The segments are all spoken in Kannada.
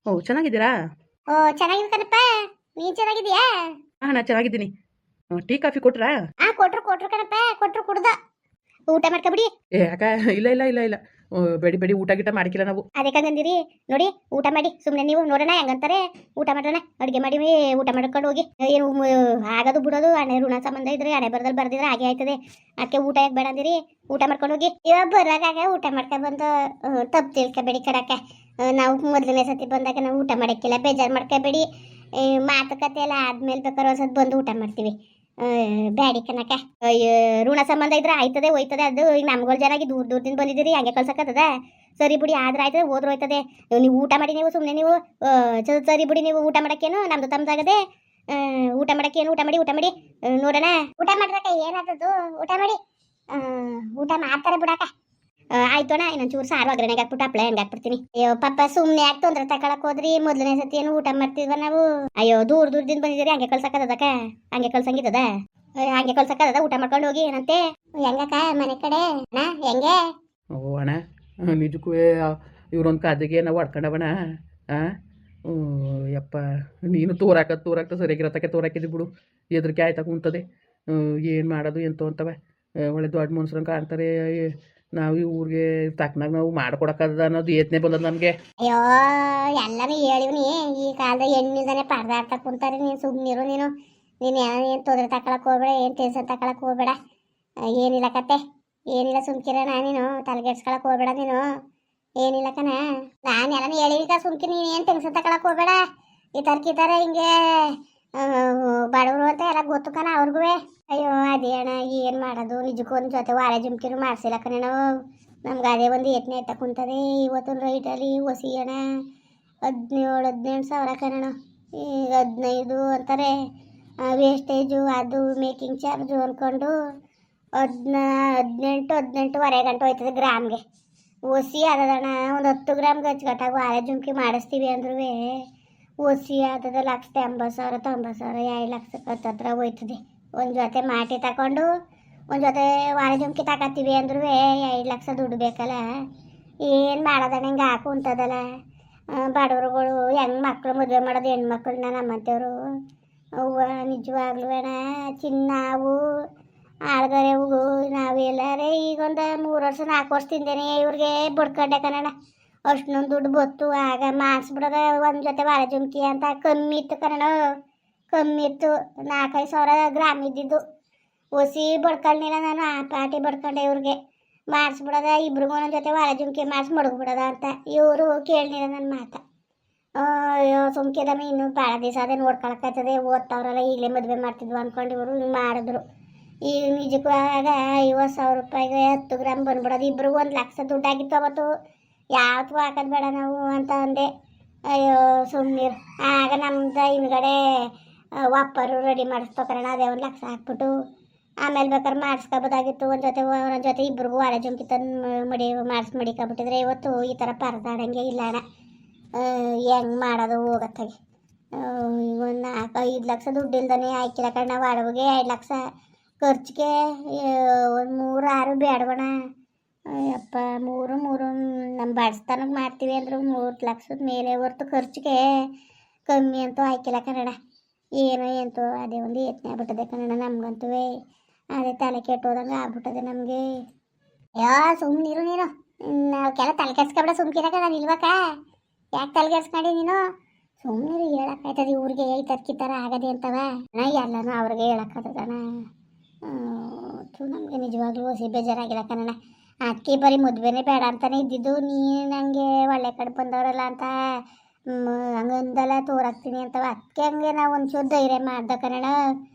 ಓ ಚೆನ್ನಾಗಿದ್ದೀರಾ? ಓ ಚೆನ್ನಾಗಿದ್ ಕಣಪ್ಪ. ನೀನ್ ಚೆನ್ನಾಗಿದ್ಯಾ? ಹಾಂ ನಾನು ಚೆನ್ನಾಗಿದ್ದೀನಿ. ಟೀ ಕಾಫಿ ಕೊಟ್ರಾ? ಕೊಟ್ರು ಕಣಪ್ಪ, ಕೊಟ್ರು ಕುಡ್ದ. ಊಟ ಮಾಡ್ಕೊಬಿಡಿ. ಏ ಯಾಕ? ಇಲ್ಲ ಇಲ್ಲ ಇಲ್ಲ ಇಲ್ಲ. ಬೇಡಿ ಬೇಡಿ, ಊಟ ಗಿಟ ಮಾಡಿಕಿಲ್ಲ ನಾವು. ಅದಕ್ಕಂದಿರಿ ನೋಡಿ, ಊಟ ಮಾಡಿ ಸುಮ್ಮನೆ ನೀವು ನೋಡೋಣ ಹೆಂಗಂತಾರೆ. ಊಟ ಮಾಡೋಣ, ಅಡುಗೆ ಮಾಡಿ ಊಟ ಮಾಡ್ಕೊಂಡು ಹೋಗಿ. ಏನು ಆಗೋದು ಬಿಡೋದು ಹಣೆ ಋಣ ಸಂಬಂಧ ಇದ್ರೆ ಹಣೆ ಬರದಲ್ಲಿ ಬರ್ದಿದ್ರೆ ಹಾಗೆ ಆಯ್ತದೆ. ಅದಕ್ಕೆ ಊಟ ಯಾಕೆ ಬೇಡ ಅಂದಿರಿ, ಊಟ ಮಾಡ್ಕೊಂಡು ಹೋಗಿ. ಇವಾಗ ಬರಾಗ ಊಟ ಮಾಡ್ಕೊಂಡು ಬಂದು ತಪ್ಪು ತಿಳ್ಕೊಬೇಡಿ ಕಡಕ್ಕೆ. ನಾವು ಮೊದಲನೇ ಸತಿ ಬಂದಾಗ ನಾವು ಊಟ ಮಾಡೋಕ್ಕಿಲ್ಲ, ಬೇಜಾರು ಮಾಡ್ಕೋಬೇಡಿ. ಮಾತುಕತೆ ಎಲ್ಲ ಆದ್ಮೇಲೆ ಬೇಕಾದ್ರೆ ಒಂದ್ಸತಿ ಬಂದು ಊಟ ಮಾಡ್ತೀವಿ. ಬ್ಯಾಡಿ ಕನಕ. ಋಣ ಸಂಬಂಧ ಇದ್ರೆ ಆಯ್ತದೆ ಹೋಯ್ತದೆ. ಅದು ಈಗ ನಮ್ಗಳು ಜನಾಗಿ ದೂರದಿಂದ ಬಂದಿದ್ದೀರಿ, ಹಂಗೆ ಕಳ್ಸಕ್ಕದ. ಸರಿ ಬಿಡಿ, ಆದ್ರೆ ಆಯ್ತದೆ ಹೋದ್ರೆ ಹೋಯ್ತದೆ. ನೀವು ಊಟ ಮಾಡಿ, ನೀವು ಸುಮ್ಮನೆ ನೀವು ಸರಿ ಬಿಡಿ. ನೀವು ಊಟ ಮಾಡಕ್ಕೇನು ನಮ್ದು ತಮ್ದಾಗದೆ. ಊಟ ಮಾಡಕ್ಕೇನು, ಊಟ ಮಾಡಿ ನೋಡೋಣ. ಊಟ ಮಾಡ್ರಕ್ಕ, ಏನಾದದ್ದು ಊಟ ಮಾಡಿ. ಊಟ ಮಾಡ್ತಾರೆ ಬಿಡಕ್ಕ. ಆಯ್ತೋಣ, ಇನ್ನೊಂಚೂರು ಸಾರು ಅಗ್ರಣೆಗೆ ಹಾಕ್ಬಿಟ್ಟು ಹಪ್ಳ ಹೆಂಗೆ ಹಾಕ್ಬಿಡ್ತೀನಿ. ಅಯ್ಯೋ ಪಾಪ ಸುಮ್ಮನೆ ಯಾಕೆ ತೊಂದರೆ ತಗೊಳಕ್ ಹೋದ್ರಿ? ಮೊದಲನೇ ಸತಿ ಏನು ಊಟ ಮಾಡ್ತಿದ್ವ ನಾವು. ಅಯ್ಯೋ ದೂರದಿಂದ ಬಂದಿದ್ದೀರಿ, ಹಂಗೆ ಕಳ್ಸಕ್ಕದಕ್ಕ? ಹಂಗೆ ಕಳ್ಸಂಗಿದ್ದದ? ಹಂಗೆ ಕಳ್ಸಕ್ಕದ? ಊಟ ಮಾಡ್ಕೊಂಡು ಹೋಗಿ. ಏನಂತೆ ಹೆಂಗಕ್ಕ ಮನೆ ಕಡೆ ಹೆಂಗೆ? ಓ ಅಣ್ಣ, ನಿಜಕ್ಕೂ ಇವ್ರೊಂದು ಕಾದಿಗೆ ನಾವು ಹೊಡ್ಕೊಂಡವಣ. ಹಾಂ, ಯಪ್ಪ, ನೀನು ತೋರಾಕ ಸರಿಯಾಗಿರತ್ತಕ್ಕೆ ತೋರಾಕಿದ್ದಿ ಬಿಡು. ಎದ್ರಿಕೆ ಆಯ್ತಾ ಕುಂತದೆ. ಏನು ಮಾಡೋದು ಎಂತೋ ಅಂತವೆ. ಒಳ್ಳೆ ದೊಡ್ಡ ಮನುಷ್ಯರಂಗೆ ಕಾಣ್ತಾರೆ. ನಾವು ಈ ಊರಿಗೆ ತಕ್ಕನಾಗ ನಾವು ಮಾಡ್ಕೊಡಕ್ಕದ ಅನ್ನೋದು ಏತನೇ ಬಂದದ ನಮಗೆ. ಅಯ್ಯೋ ಎಲ್ಲಾನು ಹೇಳಿವ್ನಿ. ಈ ಕಾಲದ ಹೆಣ್ಣಿಂದಾನೆ ಪರದಾಡ್ತ ಕುಂತಾರೆ. ನೀನು ಸುಮ್ಮನಿರು. ನೀನು ಏನು ತೊಂದರೆ ತಕೊಳಕ್ ಹೋಗ್ಬೇಡ, ಏನು ಟೆನ್ಷನ್ ತಕೊಳಕ್ ಹೋಗ್ಬೇಡ. ಏನಿಲ್ಲ ಕತೆ, ಏನಿಲ್ಲ ಸುಮ್ಕಿರೋಣ. ನೀನು ತಲೆಗೆಡ್ಸ್ಕೊಳಕ್ ಹೋಗ್ಬೇಡ. ನೀನು ಏನಿಲ್ಲ ಕಣ. ನಾನು ಎಲ್ಲಾನು ಹೇಳಿಕ ಸುಮ್ಕಿ. ನೀನು ಏನು ಟೆನ್ಷನ್ ತಕೊಳಕ್ ಹೋಗ್ಬೇಡ. ಈ ತರ ಹಿಂಗೆ ಬಡವರು ಅಂತ ಎಲ್ಲ ಗೊತ್ತು ಕಣ ಅವ್ರಿಗೂ. ಅಯ್ಯೋ ಅದೇ ಅಣ್ಣ, ಏನು ಮಾಡೋದು? ನಿಜಕ್ಕೂ ಒಂದು ಜೊತೆ ವಾರ ಜುಮ್ಕಿರು ಮಾಡಿಸಿಲ್ಲ ಕಣ ನಾವು. ನಮ್ಗೆ ಅದೇ ಒಂದು ಏತನೇ ಎತ್ತ ಕುಂತದೆ. ಇವತ್ತೊಂದು ರೈಟಲ್ಲಿ ಹೊಸಿ ಅಣ್ಣ 17-18 ಸಾವಿರ ಕಣ. ಈಗ 15 ಅಂತಾರೆ ವೇಸ್ಟೇಜು, ಅದು ಮೇಕಿಂಗ್ ಚಾರ್ಜು ಅಂದ್ಕೊಂಡು 18-18.5 ಗಂಟೆ ಹೋಯ್ತದೆ ಗ್ರಾಮ್ಗೆ. ಹೊಸಿ ಅದಣ್ಣ. ಒಂದು 10 ಗ್ರಾಮ್ಗೆ ಅಚ್ಚುಕಟ್ಟಾಗಿ ವಾರ ಜುಮ್ಕಿ ಮಾಡಿಸ್ತೀವಿ ಅಂದ್ರೂ ಹೊಸಿ ಆದದ 1,80,000 90,000 2 ಲಕ್ಷಕ್ಕೆ ಹತ್ತತ್ರ ಹೋಯ್ತದೆ. ಒಂದು ಜೊತೆ ಮಾಟಿ ತಗೊಂಡು ಒಂದು ಜೊತೆ ವಾರ ಜುಮ್ಕಿ ತಗೋತೀವಿ ಅಂದ್ರೂ 2 ಲಕ್ಷ ದುಡ್ಡು ಬೇಕಲ್ಲ. ಏನು ಮಾಡೋದಣ್ಣ? ಹಿಂಗೆ ಹಾಕು ಅಂತದಲ್ಲ ಬಡವ್ರುಗಳು. ಹೆಂಗೆ ಮಕ್ಕಳು ಮದುವೆ ಮಾಡೋದು ಹೆಣ್ಮಕ್ಳನ್ನ ನಮ್ಮಂಥವ್ರು. ಅವ್ವ ನಿಜವಾಗ್ಲೂ ಅಣ್ಣ, ಚಿನ್ನಾವು ಆಳ್ಗರೆವು ನಾವೆಲ್ಲರೇ ಈಗೊಂದು 3 ವರ್ಷ 4 ವರ್ಷದಿಂದೇನೆ ಇವ್ರಿಗೆ ಬಡ್ಕೊಂಡೆ ಕಣಣ್ಣ. ಅಷ್ಟೊಂದು ದುಡ್ಡು ಬತ್ತು. ಆಗ ಮಾಡಿಸ್ಬಿಡೋದ ಒಂದು ಜೊತೆ ವಾರ ಜುಮ್ಕಿ ಅಂತ. ಕಮ್ಮಿ ಇತ್ತು ಕಣ, ಕಮ್ಮಿ ಇತ್ತು. 4-5 ಸಾವಿರ ಗ್ರಾಮ್ ಇದ್ದಿದ್ದು. ಹೊಸಿ ಬಡ್ಕೊಳ್ಳಿಲ್ಲ ನಾನು. ಆ ಪಾಟಿ ಬಡ್ಕೊಂಡೆ ಇವ್ರಿಗೆ. ಮಾಡಿಸ್ಬಿಡೋದ ಇಬ್ರಿಗೂ ಒಂದೊಂದು ಜೊತೆ ವಾರ ಜುಮ್ಕಿ ಮಾಡಿಸಿ ಮಡಗ್ಬಿಡೋದ ಅಂತ. ಇವರು ಕೇಳಲಿಲ್ಲ ನನ್ನ ಮಾತು. ಅಯ್ಯೋ ಸುಮ್ಕಿದಮ್ಮ, ಇನ್ನೂ ಭಾಳ ದಿವಸ ಅದೇ ನೋಡ್ಕೊಳಕ್ಕಾಯ್ತದೆ. ಓದ್ತವ್ರಲ್ಲ, ಈಗಲೇ ಮದುವೆ ಮಾಡ್ತಿದ್ವು ಅಂದ್ಕೊಂಡು ಇವರು ಹಿಂಗೆ ಮಾಡಿದ್ರು. ಈಗ ನಿಜಕ್ಕೂ ಆಗ 50,000 ರೂಪಾಯಿಗೆ 10 ಗ್ರಾಮ್ ಬಂದ್ಬಿಡೋದು. ಇಬ್ರಿಗೂ 1 ಲಕ್ಷ ದುಡ್ಡಾಗಿತ್ತು ಅವತ್ತು. ಯಾವತ್ತೂ ಹಾಕೋದು ಬೇಡ ನಾವು ಅಂತ ಅಂದೆ. ಅಯ್ಯೋ ಸುಮ್ಮನಿರು. ಆಗ ನಮ್ದು ಹಿಂದ್ಗಡೆ ವಾಪರು ರೆಡಿ ಮಾಡಿಸ್ಬೇಕಣ್ಣ. ಅದೇ 1 ಲಕ್ಷ ಹಾಕ್ಬಿಟ್ಟು ಆಮೇಲೆ ಬೇಕಾದ್ರೆ ಮಾಡಿಸ್ಕೋಬೋದಾಗಿತ್ತು. ಒಂದೊಂದು ಜೊತೆ ಇಬ್ರಿಗೂ ವಾರ ಜುಮ್ಕಿ ತಂದು ಮಡಿಕೊಬಿಟ್ಟಿದ್ರೆ ಇವತ್ತು ಈ ಥರ ಪರದಾಡಂಗೆ ಇಲ್ಲ ಅಣ್ಣ. ಹೆಂಗೆ ಮಾಡೋದು ಹೋಗತ್ತಾಗೆ. ಒಂದು 4-5 ಲಕ್ಷ ದುಡ್ಡು ಇಲ್ದೇ ಆಯ್ಕಿಲ್ಲ ಕಣ. ವಾಡವಿಗೆ 2 ಲಕ್ಷ ಖರ್ಚಿಗೆ ಒಂದು 3-6 ಬೇಡವಣ. ಅಪ್ಪ 3 ನಮ್ಮ ಬಡಸ್ತಾನಕ್ಕೆ ಮಾಡ್ತೀವಿ ಅಂದ್ರೆ 3 ಲಕ್ಷದ ಮೇಲೆ ಹೊರ್ತು ಖರ್ಚಿಗೆ ಕಮ್ಮಿ ಅಂತೂ ಆಯ್ಕಿಲ್ಲ ಕನ್ನಡ. ಏನೋ ಎಂತೋ ಅದೇ ಒಂದು ಯತ್ನೆ ಆಗ್ಬಿಟ್ಟದೆ ಕನ್ನಡ ನಮ್ಗಂತೂ. ಅದೇ ತಲೆ ಕೆಟ್ಟೋದಂಗೆ ಆಗ್ಬಿಟ್ಟದೆ ನಮಗೆ. ಯಾ ಸುಮ್ಮನಿರು ನೀನು. ನಾವ್ಕೆಲ್ಲ ತಲೆ ಕೆಡ್ಸ್ಕೊಬೇಡ, ಸುಮ್ಕಿರಕ. ನಾನು ಇಲ್ವಕ್ಕ? ಯಾಕೆ ತಲೆ ಕೆಡ್ಸ್ಕೊಂಡಿ ನೀನು? ಸುಮ್ಮನಿರು. ಹೇಳಕ್ಕಾಯ್ತದೆ ಇವ್ರಿಗೆ ಈ ಥರ ಆಗದೆ ಅಂತವ? ಎಲ್ಲನೂ ಅವ್ರಿಗೆ ಹೇಳಕ್ಕಾದ ಕಣ. ನಮಗೆ ನಿಜವಾಗ್ಲೂ ಹೊಸಿ ಬೇಜಾರಾಗಿಲ್ಲ ಕನ್ನಡ. ಅದಕ್ಕೆ ಬರೀ ಮದುವೆನೇ ಬೇಡ ಅಂತಾನೆ ಇದ್ದಿದ್ದು. ನೀನು ನನಗೆ ಒಳ್ಳೆ ಕಡೆ ಬಂದವರಲ್ಲ ಅಂತ ಹಂಗಂದಲ್ಲ ತೋರಾಕ್ತೀನಿ ಅಂತವ. ಅದಕ್ಕೆ ಹಂಗೆ ನಾವು ಒಂಚೂರು ಧೈರ್ಯ ಮಾಡ್ದೆ ಕನ್ನಡ.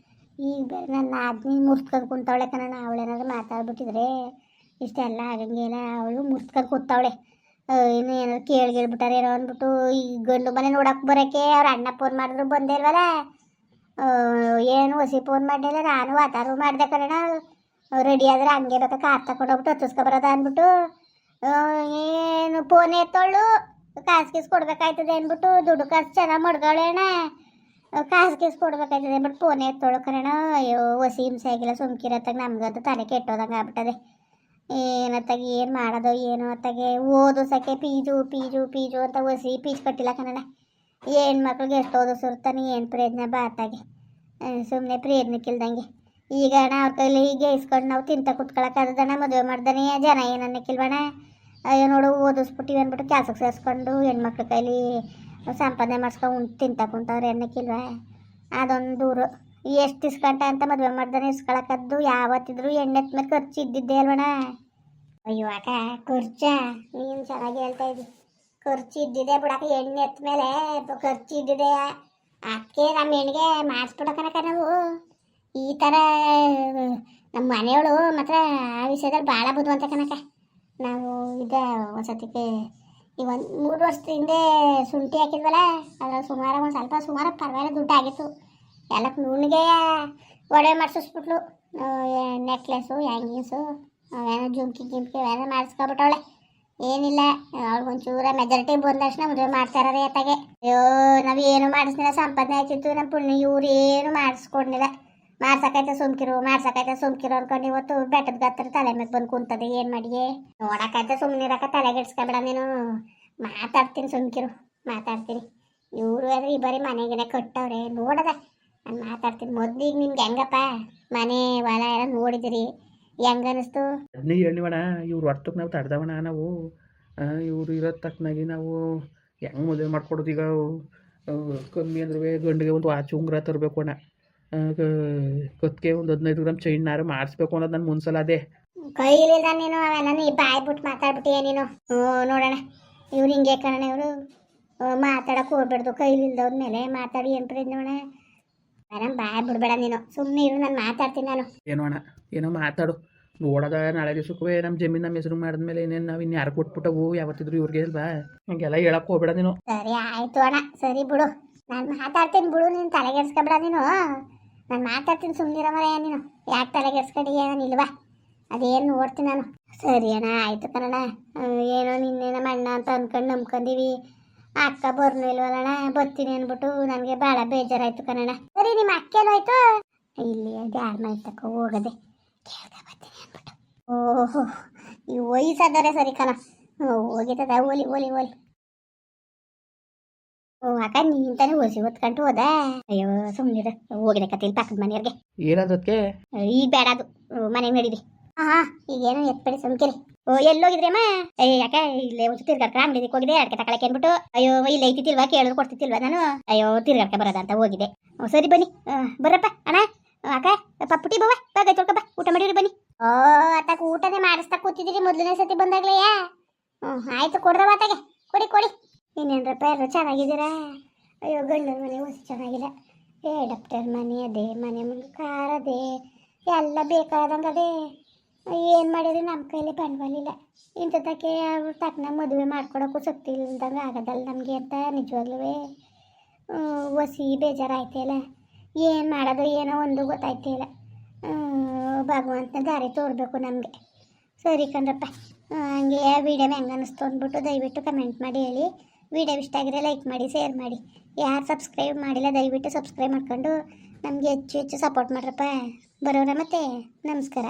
ಈಗ ಬೇರೆ ನನ್ನ ಆದ್ಮಿ ಮುರ್ಸ್ಕೊಂಡು ಕುಂತವಳೆ ಕನ್ನಡ. ಅವಳೇನಾದ್ರು ಮಾತಾಡ್ಬಿಟ್ಟಿದ್ರೆ ಇಷ್ಟೆಲ್ಲ ಆಗಂಗಿಲ್ಲ. ಅವಳು ಮುರ್ಸ್ಕೊಂಡು ಕೂತವಳೆ. ಇನ್ನು ಏನಾದ್ರು ಕೇಳ್ಬಿಟ್ಟಾರೆ ಏನೋ ಅಂದ್ಬಿಟ್ಟು ಈ ಗಂಡು ಮನೆ ನೋಡೋಕೆ ಬರೋಕ್ಕೆ ಅವ್ರ ಅಣ್ಣ ಫೋನ್ ಮಾಡಿದ್ರು ಬಂದೇ ಇಲ್ವಲ್ಲ. ಏನು ಹೊಸಿ ಫೋನ್ ಮಾಡಲಿಲ್ಲ. ನಾನು ವಾತಾರು ಮಾಡಿದೆ ಕನ್ನಡ. ರೆಡಿ ಆದರೆ ಹಂಗೆ ಬೇಕಾ ಕಾರ್ ತಗೊಂಡೋಗ್ಬಿಟ್ಟು ಹತ್ತಿಸ್ಕೊಬರೋದ ಅಂದ್ಬಿಟ್ಟು ಏನು ಫೋನ್ ಎತ್ತೋಳು. ಕಾಸು ಕೊಡ್ಬೇಕಾಯ್ತದೆ ಅಂದ್ಬಿಟ್ಟು ದುಡ್ಡು ಕಾಸು ಚೆನ್ನಾಗಿ ಮಡ್ಗಳೇ ಅಣ್ಣ. ಕಾಸು ಕೊಡ್ಬೇಕಾಯ್ತದೆ ಅಂದ್ಬಿಟ್ಟು ಫೋನ್ ಎತ್ತೋಳು ಕಣ. ಅಯ್ಯೋ ಹೊಸಿ ಹಿಂಸೆ ಆಗಿಲ್ಲ ಸುಮ್ಕಿರತ್ತಾಗ. ನಮ್ಗಂತೂ ತಲೆ ಕೆಟ್ಟೋದಂಗೆ ಆಗ್ಬಿಟ್ಟದೆ. ಏನತ್ತಾಗೆ ಏನು ಮಾಡೋದು ಏನು ಅತ್ತಾಗೆ ಓದಿಸೋಕ್ಕೆ ಫೀಜು ಅಂತ ಒಸಿ ಫೀಸ್ ಕಟ್ಟಿಲ್ಲ ಕನ್ನಡ. ಹೆಣ್ಮಕ್ಳಿಗೆ ಎಷ್ಟು ಓದಿಸಿರ್ತಾನೆ ಏನು ಪ್ರಯೋಜನ ಬಾತಾಗೆ, ಸುಮ್ಮನೆ ಪ್ರಯೋಜನಕ್ಕಿಲ್ದಂಗೆ. ಈಗ ಅಣ್ಣ ಅವ್ರ ಕೈಲಿ ಈಗ ಇಸ್ಕೊಂಡು ನಾವು ತಿಂತ ಕುತ್ಕೊಳಕ್ಕಾದಣ್ಣ, ಮದುವೆ ಮಾಡ್ದಾನೆ ಜನ ಏನನ್ನಕ್ಕಿಲ್ವಣ್ಣ. ಅಯ್ಯೋ ನೋಡು ಓದಿಸ್ಬಿಟ್ಟಿವಿ ಅಂದ್ಬಿಟ್ಟು ಕೆಲ್ಸಕ್ಕೆ ಸೇರಿಸ್ಕೊಂಡು ಹೆಣ್ಮಕ್ಳ ಕೈಲಿ ಸಂಪಾದನೆ ಮಾಡಿಸ್ಕೊಂಡು ತಿಂತ ಕುಂತವ್ರು ಏನಕ್ಕಿಲ್ವ. ಅದೊಂದು ದೂರು ಎಷ್ಟು ಇಸ್ಕೊಂಟ ಅಂತ ಮದುವೆ ಮಾಡ್ದಾನೆ ಇಸ್ಕೊಳಕ್ಕದ್ದು. ಯಾವತ್ತಿದ್ರು ಎಣ್ಣೆತ್ ಮೇಲೆ ಖರ್ಚು ಇದ್ದಿದ್ದೆ ಅಲ್ವಣ್ಣ. ಅಯ್ಯೋ ಅಕ್ಕ ಖರ್ಚ ನೀನು ಚೆನ್ನಾಗಿ ಹೇಳ್ತಾ ಇದ್ದಿ, ಖರ್ಚು ಇದ್ದಿದೆ ಬಿಡಕ್ಕ, ಎಣ್ಣೆ ಎತ್ತ ಮೇಲೆ ಖರ್ಚು ಇದ್ದಿದೆ. ಅದಕ್ಕೆ ನಮ್ಮ ಹೆಣ್ಣಿಗೆ ಮಾಡಿಸ್ಬಿಡಕನಕ ನಾವು ಈ ಥರ. ನಮ್ಮ ಮನೆಯವಳು ಮಾತ್ರ ಆ ವಿಷಯದಲ್ಲಿ ಭಾಳ ಬುದ್ಧಿವಂತ ಕನಕ. ನಾವು ಇದೆ ಒಂದ್ಸತಿಗೆ ಈಗ ಒಂದು 3 ವರ್ಷದ ಹಿಂದೆ ಶುಂಠಿ ಹಾಕಿದ್ವಲ್ಲ, ಅದ್ರಲ್ಲಿ ಸುಮಾರು ಪರವಾಗಿಲ್ಲ ದುಡ್ಡು ಆಗಿತ್ತು. ಎಲ್ಲಕ್ಕೆ ನುಣ್ಣಿಗೆ ಒಡವೆ ಮಾಡಿಸಿಸ್ಬಿಟ್ಲು, ನೆಕ್ಲೆಸ್ಸು ಹ್ಯಾಂಗಿಂಗ್ಸು ಅವೇನೋ ಜುಮ್ಕಿ ಅವೇನೋ ಮಾಡಿಸ್ಕೊಬಿಟ್ಟವಳೆ. ಏನಿಲ್ಲ ಅವ್ಳಿಗೊಂಚೂರ ಮೆಜಾರಿಟಿ ಬಂದ ತಕ್ಷಣ ಮದುವೆ ಮಾಡ್ತಾರೇ ಅತ್ತಾಗೆ. ಅಯ್ಯೋ ನಾವು ಏನು ಮಾಡಿಸ್ಲಿಲ್ಲ, ಸಂಪಾದನೆ ಆಯ್ತಿತ್ತು ನಮ್ಮ ಪುಣ್ಯ. ಇವ್ರು ಏನು ಮಾಡಿಸ್ಕೊಡ್ಲಿಲ್ಲ. ಮಾಡ್ಸಕೈತೆ ಸುಮ್ಕಿರು ಅನ್ಕೊಂಡು ಇವತ್ತು ಬೆಟ್ಟದ ಗತ್ತರ ತಲೆ ಮೇಲೆ ಬಂದು ಕುಂತದೆ. ಏನು ಮಾಡಿಯೇ ನೋಡಕೈತೆ ಸುಮ್ಮನಿರಕ ತಲೆಗೆಡ್ಸ್ಕೊಬೇಡ ನೀನು. ಮಾತಾಡ್ತೀನಿ ಸುಮ್ಕಿರು, ಮಾತಾಡ್ತೀನಿ. ಇವರು ಆದರೆ ಈ ಬಾರಿ ಮನೆಗೆ ಕಟ್ಟವ್ರೆ ನೋಡದ. ನಾನು ಮಾತಾಡ್ತೀನಿ. ಮೊದ್ಲಿಗೆ ನಿಮ್ಗೆ ಹೆಂಗಪ್ಪ ಮನೆ ಹೊಲ ಎಲ್ಲ ನೋಡಿದಿರಿ, ಹೆಂಗ ಅನಿಸ್ತು? ಅದನ್ನೇ ಹೇಳಿವಣ, ಇವ್ರು ಹೊರ್ತಕ್ಕೆ ನಾವು ತಡ್ದವಣ. ನಾವು ಇವರು ಇರೋ ತಕ್ಕನಾಗಿ ನಾವು ಹೆಂಗೆ ಮದುವೆ ಮಾಡ್ಕೊಡೋದು. ಈಗ ಕಮ್ಮಿ ಅಂದ್ರೆ ಗಂಡಿಗೆ ಒಂದು ವಾಚ್ ಉಂಗುರ ತರಬೇಕು ಅಣ್ಣ, ಕತ್ಗೆ ಒಂದು 15 ಗ್ರಾಮ್ ಚೈನ್ನಾರು ಮಾಡಿಸ್ಬೇಕು ಅನ್ನೋದು ನನ್ನ ಮುನ್ಸಲ. ಅದೇ ಕೈಲಿಲ್ಲ ನೀನು ಅವೆಲ್ಲ ನೀ ಬಾಯ್ ಬಿಟ್ಟು ಮಾತಾಡ್ಬಿಟ್ಟಿಯ ನೀನು. ನೋಡೋಣ ಇವ್ರು ಹಿಂಗೆ ಕಣ, ಇವರು ಮಾತಾಡಕ್ಕೆ ಹೋಗ್ಬಿಡ್ದು. ಕೈಲಿಲ್ದವ್ರ ಮೇಲೆ ಮಾತಾಡಿ ಏನು ಪ್ರಯೋಜನ? ನಾನು ಬಾಯ್ ಬಿಡ್ಬೇಡ ನೀನು, ಸುಮ್ಮನೆ ಇರು, ನಾನು ಮಾತಾಡ್ತೀನಿ. ನಾನು ಏನೋ ಅಣ್ಣ ಏನೋ ಮಾತಾಡು. ನೋಡೋದ ನಾಳೆ ದಿವಸಕ್ಕೂ ನಮ್ಮ ಜಮೀನು ನಮ್ಮ ಹೆಸರು ಮಾಡಿದ್ಮೇಲೆ ಇನ್ನೇನು ನಾವು ಇನ್ನು ಯಾರು ಕೊಟ್ಬಿಟ್ಟವು ಯಾವತ್ತಿದ್ರು ಇವ್ರಿಗೆ ಅಲ್ವಾ, ಹಂಗೆಲ್ಲ ಹೇಳಕ್ಕೆ ಹೋಗ್ಬೇಡ ನೀನು. ಸರಿ ಆಯಿತು ಅಣ್ಣ, ಸರಿ ಬಿಡು, ನಾನು ಮಾತಾಡ್ತೀನಿ ಬಿಡು, ನೀನು ತಲೆಗೆಡ್ಸ್ಕೊಬೇಡ ನೀನು. ನಾನು ಮಾತಾಡ್ತೀನಿ ಸುಮ್ಮನಿರ ಮರ. ನೀನು ಯಾಕೆ ತಲೆಗೆಡ್ಸ್ಕೊಂಡು ಏನೋ ಇಲ್ವಾ, ಅದೇನು ನೋಡ್ತೀನಿ ನಾನು. ಸರಿ ಅಣ್ಣ ಆಯಿತು ಕಣಣ್ಣ. ಏನೋ ನಿನ್ನೆ ನಮ್ಮ ಅಣ್ಣ ಅಂತ ಅಂದ್ಕೊಂಡು ನಂಬ್ಕೊಂಡೀವಿ, ಅಕ್ಕ ಬರ್ನು ಇಲ್ವಲ್ಲಣ್ಣ, ಬರ್ತೀನಿ ಅಂದ್ಬಿಟ್ಟು ನನಗೆ ಭಾಳ ಬೇಜಾರಾಯ್ತು ಕಣಣ್ಣ. ಸರಿ ನಿಮ್ಮ ಅಕ್ಕೇನು ಆಯಿತು? ಇಲ್ಲಿ ಅದು ಯಾರ ಮನೆ ತಕ್ಕ ಹೋಗದೆ ಕೇಳ್ದ ಬರ್ತೀನಿ ಅಂದ್ಬಿಟ್ಟು. ಓಹೋ ಈ ವಯಸ್ಸಾದರೆ ಸರಿ ಕಣ, ಹೋಗಿದ್ದದ ಓಲಿ. ಓ ಅಕ್ಕ ನೀಂತಾನೆ ಓಸಿ ಹೊತ್ಕೊಂಡು ಹೋದ. ಅಯ್ಯೋ ಸುಮ್ಮನಿರ, ಹೋಗಿದೆ ಕತ್ತಿಲ್ ಪಕ್ಕದ ಮನೆಯವ್ರಿಗೆ. ಏನಾದಕ್ಕೆ ಈಗ ಬೇಡ ಅದು ಮನೆಗೆ ನಡೀರಿ. ಈಗೇನೋ ಎತ್ಬೇಡಿ ಸುಮ್ಕಿರಿ. ಓ ಎಲ್ಲೋಗಿದ್ರಮ್ಮ? ಯಾಕೆ ಇಲ್ಲೇ ಒಂದು ತಿರ್ಗಾಡ್ಕ ಅಂಗಡಿಗೆ ಹೋಗಿದೆ ಅಡ್ಕೆ ತಗೊಳಕ್ಕೆ ಅಂದ್ಬಿಟ್ಟು. ಅಯ್ಯೋ ಇಲ್ಲೇ ಐತಿಲ್ವಾ ಕೇಳಿದ್ರು ಕೊಡ್ತಿತ್ತಿಲ್ವಾ ನಾನು? ಅಯ್ಯೋ ತಿರ್ಗಾಡ್ಕ ಬರೋದ ಅಂತ ಹೋಗಿದೆ. ಸರಿ ಬನ್ನಿ, ಬರ್ರಪ್ಪ ಅಣ್ಣ ಅಕ್ಕ ಪಪ್ಪುಟಿ ಬವ್ವ ಬಾಗ ತೊಳ್ಕೊ ಬಾ, ಊಟ ಮಾಡಿರಿ ಬನ್ನಿ. ಓ ಅತ್ತಾಗ ಊಟನೇ ಮಾಡಿಸ್ತಾ ಕೂತಿದ್ದೀರಿ ಮೊದಲನೇ ಸತಿ ಬಂದಾಗ್ಲೆಯಾ? ಆಯ್ತು ಕೊಡ್ರವ ಅತ್ತಾಗೆ, ಕೊಡಿ. ಇನ್ನೇನ್ರಪ್ಪ ಎಲ್ಲರೂ ಚೆನ್ನಾಗಿದ್ದೀರಾ? ಅಯ್ಯೋ ಗಂಡನ ಮನೆ ಹೊಸ ಚೆನ್ನಾಗಿಲ್ಲ. ಡಾಕ್ಟರ್ ಮನೆ ಅದೇ, ಮನೆ ಮುಂದೆ ಕಾರ್ ಅದೇ, ಎಲ್ಲ ಬೇಕಾದಂಗೆ ಅದೇ. ಏನು ಮಾಡಿರಿ ನಮ್ಮ ಕೈಲಿ ಬಂಡವಾಲಿಲ್ಲ. ಇಂಥದಕ್ಕೆ ಅವ್ರು ತಕ್ಕನ ಮದುವೆ ಮಾಡ್ಕೊಡೋಕ್ಕೂ ಶಕ್ತಿ ಇಲ್ದಂಗೆ ಆಗೋದಲ್ಲ ನಮಗೆ ಅಂತ ನಿಜವಾಗ್ಲೂ ಒಸಿ ಬೇಜಾರಾಯ್ತಿಲ್ಲ. ಏನು ಮಾಡೋದು ಏನೋ ಒಂದು ಗೊತ್ತಾಯ್ತಿಲ್ಲ. ಭಗವಂತನ ದಾರಿ ತೋರಬೇಕು ನಮಗೆ. ಸರಿ ಕಣ್ರಪ್ಪ, ಹಂಗೆ ವಿಡಿಯೋ ಹೆಂಗೆ ಅನ್ನಿಸ್ತು ಅಂದ್ಬಿಟ್ಟು ದಯವಿಟ್ಟು ಕಮೆಂಟ್ ಮಾಡಿ ಹೇಳಿ. ವಿಡಿಯೋ ಇಷ್ಟ ಆಗಿದ್ರೆ ಲೈಕ್ ಮಾಡಿ, ಶೇರ್ ಮಾಡಿ. ಯಾರು ಸಬ್ಸ್ಕ್ರೈಬ್ ಮಾಡಿಲ್ಲ ದಯವಿಟ್ಟು ಸಬ್ಸ್ಕ್ರೈಬ್ ಮಾಡ್ಕೊಂಡು ನಮಗೆ ಹೆಚ್ಚು ಸಪೋರ್ಟ್ ಮಾಡ್ರಪ್ಪ. ಬರೋರ ಮತ್ತೆ ನಮಸ್ಕಾರ.